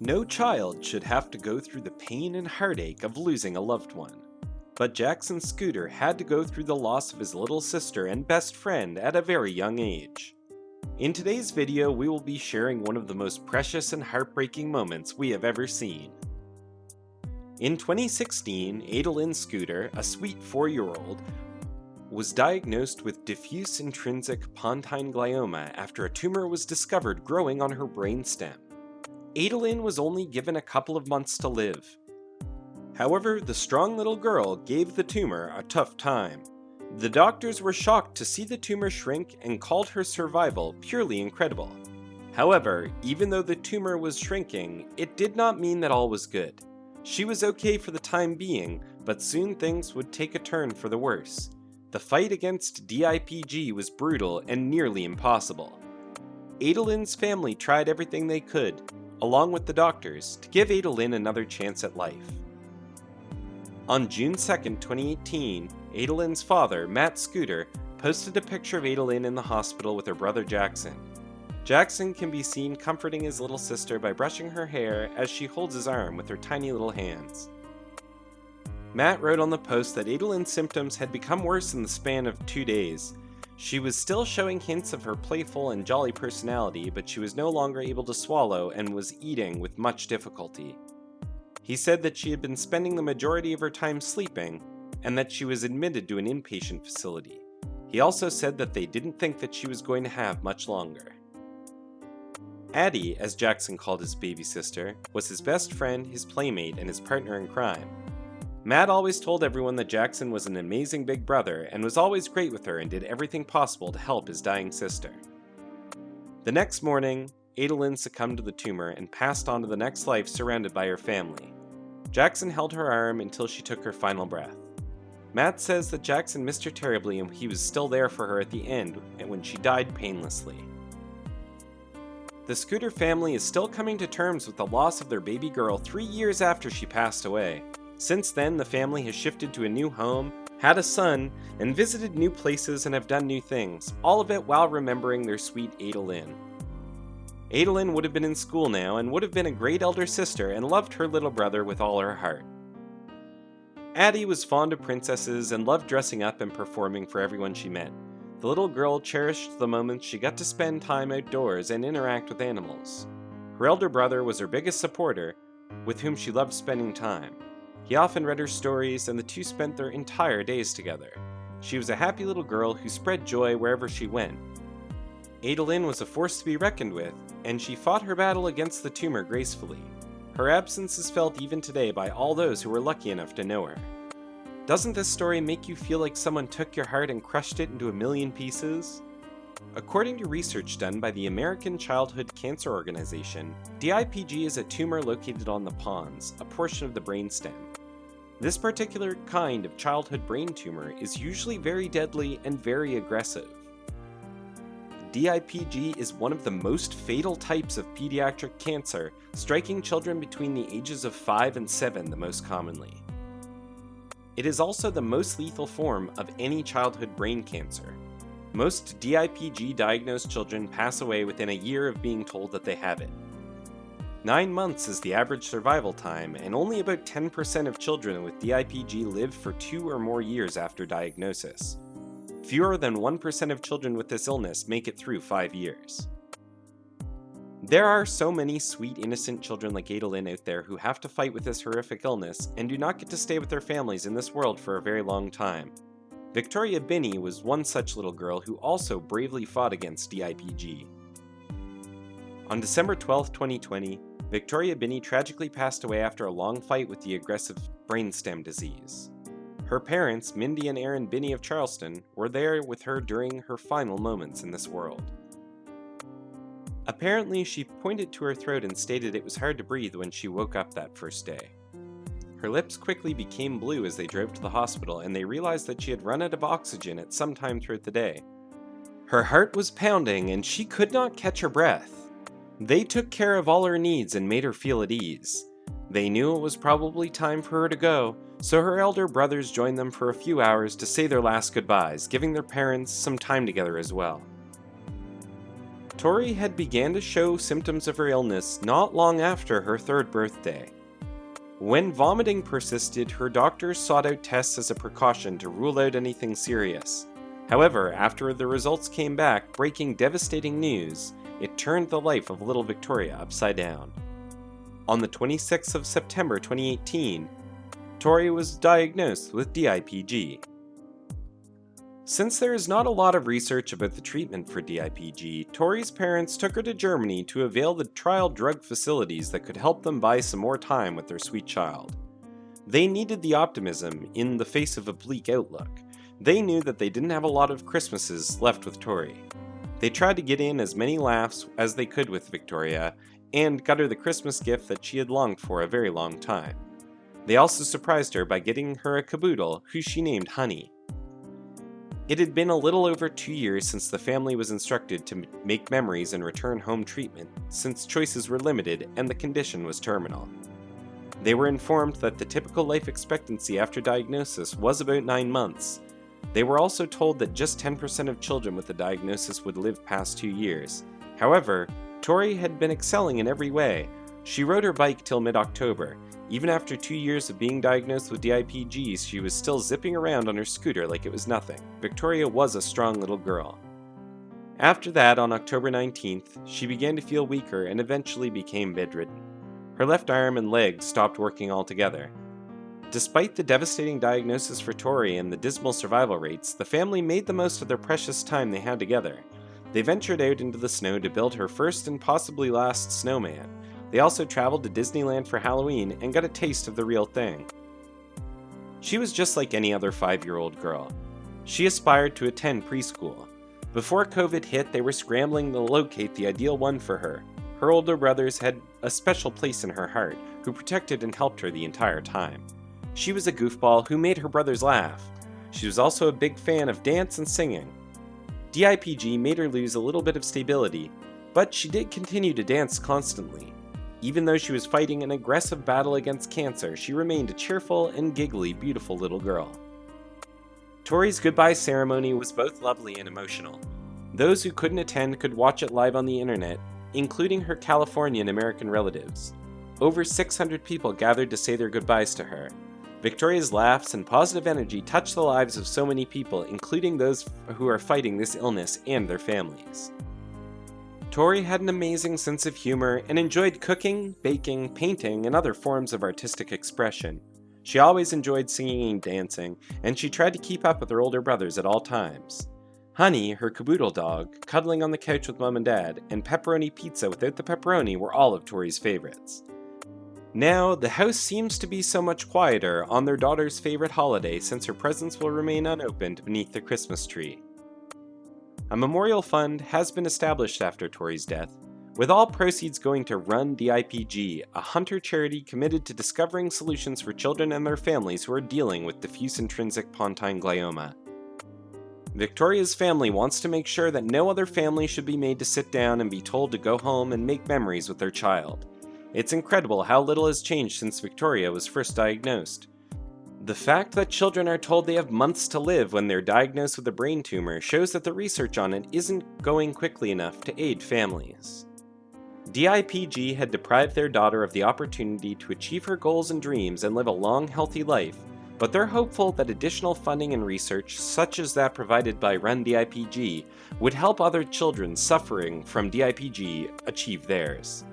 No child should have to go through the pain and heartache of losing a loved one. But Jackson Scooter had to go through the loss of his little sister and best friend at a very young age. In today's video, we will be sharing one of the most precious and heartbreaking moments we have ever seen. In 2016, Adalyn Scooter, a sweet 4-year-old, was diagnosed with diffuse intrinsic pontine glioma after a tumor was discovered growing on her brainstem. Adalyn was only given a couple of months to live. However, the strong little girl gave the tumor a tough time. The doctors were shocked to see the tumor shrink and called her survival purely incredible. However, even though the tumor was shrinking, it did not mean that all was good. She was okay for the time being, but soon things would take a turn for the worse. The fight against DIPG was brutal and nearly impossible. Adalyn's family tried everything they could, along with the doctors, to give Adalyn another chance at life. On June 2, 2018, Adalyn's father, Matt Scooter, posted a picture of Adalyn in the hospital with her brother Jackson. Jackson can be seen comforting his little sister by brushing her hair as she holds his arm with her tiny little hands. Matt wrote on the post that Adalyn's symptoms had become worse in the span of 2 days. She was still showing hints of her playful and jolly personality, but she was no longer able to swallow and was eating with much difficulty. He said that she had been spending the majority of her time sleeping, and that she was admitted to an inpatient facility. He also said that they didn't think that she was going to have much longer. Addie, as Jackson called his baby sister, was his best friend, his playmate, and his partner in crime. Matt always told everyone that Jackson was an amazing big brother and was always great with her and did everything possible to help his dying sister. The next morning, Adalyn succumbed to the tumor and passed on to the next life surrounded by her family. Jackson held her arm until she took her final breath. Matt says that Jackson missed her terribly and he was still there for her at the end when she died painlessly. The Scooter family is still coming to terms with the loss of their baby girl 3 years after she passed away. Since then, the family has shifted to a new home, had a son, and visited new places and have done new things, all of it while remembering their sweet Adalyn. Adalyn would have been in school now and would have been a great elder sister and loved her little brother with all her heart. Addie was fond of princesses and loved dressing up and performing for everyone she met. The little girl cherished the moments she got to spend time outdoors and interact with animals. Her elder brother was her biggest supporter, with whom she loved spending time. He often read her stories, and the two spent their entire days together. She was a happy little girl who spread joy wherever she went. Adalyn was a force to be reckoned with, and she fought her battle against the tumor gracefully. Her absence is felt even today by all those who were lucky enough to know her. Doesn't this story make you feel like someone took your heart and crushed it into a million pieces? According to research done by the American Childhood Cancer Organization, DIPG is a tumor located on the pons, a portion of the brainstem. This particular kind of childhood brain tumor is usually very deadly and very aggressive. DIPG is one of the most fatal types of pediatric cancer, striking children between the ages of 5 and 7 the most commonly. It is also the most lethal form of any childhood brain cancer. Most DIPG diagnosed children pass away within a year of being told that they have it. 9 months is the average survival time, and only about 10% of children with DIPG live for 2 or more years after diagnosis. Fewer than 1% of children with this illness make it through 5 years. There are so many sweet, innocent children like Adalyn out there who have to fight with this horrific illness and do not get to stay with their families in this world for a very long time. Victoria Binney was one such little girl who also bravely fought against DIPG. On December 12, 2020, Victoria Binney tragically passed away after a long fight with the aggressive brainstem disease. Her parents, Mindy and Aaron Binney of Charleston, were there with her during her final moments in this world. Apparently, she pointed to her throat and stated it was hard to breathe when she woke up that first day. Her lips quickly became blue as they drove to the hospital, and they realized that she had run out of oxygen at some time throughout the day. Her heart was pounding, and she could not catch her breath. They took care of all her needs and made her feel at ease. They knew it was probably time for her to go, so her elder brothers joined them for a few hours to say their last goodbyes, giving their parents some time together as well. Tori had began to show symptoms of her illness not long after her 3rd birthday. When vomiting persisted, her doctors sought out tests as a precaution to rule out anything serious. However, after the results came back, breaking devastating news, it turned the life of little Victoria upside down. On the 26th of September 2018, Tori was diagnosed with DIPG. Since there is not a lot of research about the treatment for DIPG, Tori's parents took her to Germany to avail the trial drug facilities that could help them buy some more time with their sweet child. They needed the optimism in the face of a bleak outlook. They knew that they didn't have a lot of Christmases left with Tori. They tried to get in as many laughs as they could with Victoria, and got her the Christmas gift that she had longed for a very long time. They also surprised her by getting her a caboodle, who she named Honey. It had been a little over 2 years since the family was instructed to make memories and return home treatment, since choices were limited and the condition was terminal. They were informed that the typical life expectancy after diagnosis was about 9 months. They were also told that just 10% of children with the diagnosis would live past 2 years. However, Tori had been excelling in every way. She rode her bike till mid-October. Even after 2 years of being diagnosed with DIPG, she was still zipping around on her scooter like it was nothing. Victoria was a strong little girl. After that, on October 19th, she began to feel weaker and eventually became bedridden. Her left arm and leg stopped working altogether. Despite the devastating diagnosis for Tori and the dismal survival rates, the family made the most of their precious time they had together. They ventured out into the snow to build her first and possibly last snowman. They also traveled to Disneyland for Halloween and got a taste of the real thing. She was just like any other 5-year-old girl. She aspired to attend preschool. Before COVID hit, they were scrambling to locate the ideal one for her. Her older brothers had a special place in her heart, who protected and helped her the entire time. She was a goofball who made her brothers laugh. She was also a big fan of dance and singing. DIPG made her lose a little bit of stability, but she did continue to dance constantly. Even though she was fighting an aggressive battle against cancer, she remained a cheerful and giggly, beautiful little girl. Tori's goodbye ceremony was both lovely and emotional. Those who couldn't attend could watch it live on the internet, including her Californian American relatives. Over 600 people gathered to say their goodbyes to her. Victoria's laughs and positive energy touched the lives of so many people, including those who are fighting this illness and their families. Tori had an amazing sense of humor and enjoyed cooking, baking, painting, and other forms of artistic expression. She always enjoyed singing and dancing, and she tried to keep up with her older brothers at all times. Honey, her caboodle dog, cuddling on the couch with Mom and Dad, and pepperoni pizza without the pepperoni were all of Tori's favorites. Now, the house seems to be so much quieter on their daughter's favorite holiday since her presents will remain unopened beneath the Christmas tree. A memorial fund has been established after Tori's death, with all proceeds going to Run DIPG, a Hunter charity committed to discovering solutions for children and their families who are dealing with diffuse intrinsic pontine glioma. Victoria's family wants to make sure that no other family should be made to sit down and be told to go home and make memories with their child. It's incredible how little has changed since Victoria was first diagnosed. The fact that children are told they have months to live when they're diagnosed with a brain tumor shows that the research on it isn't going quickly enough to aid families. DIPG had deprived their daughter of the opportunity to achieve her goals and dreams and live a long, healthy life, but they're hopeful that additional funding and research, such as that provided by Run DIPG, would help other children suffering from DIPG achieve theirs.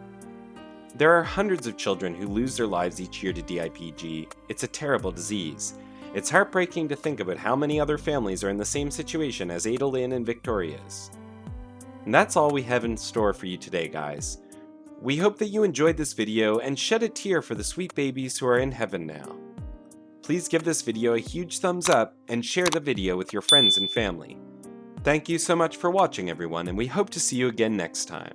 There are hundreds of children who lose their lives each year to DIPG. It's a terrible disease. It's heartbreaking to think about how many other families are in the same situation as Ada Lynn and Victoria's. And that's all we have in store for you today, guys. We hope that you enjoyed this video and shed a tear for the sweet babies who are in heaven now. Please give this video a huge thumbs up and share the video with your friends and family. Thank you so much for watching, everyone, and we hope to see you again next time.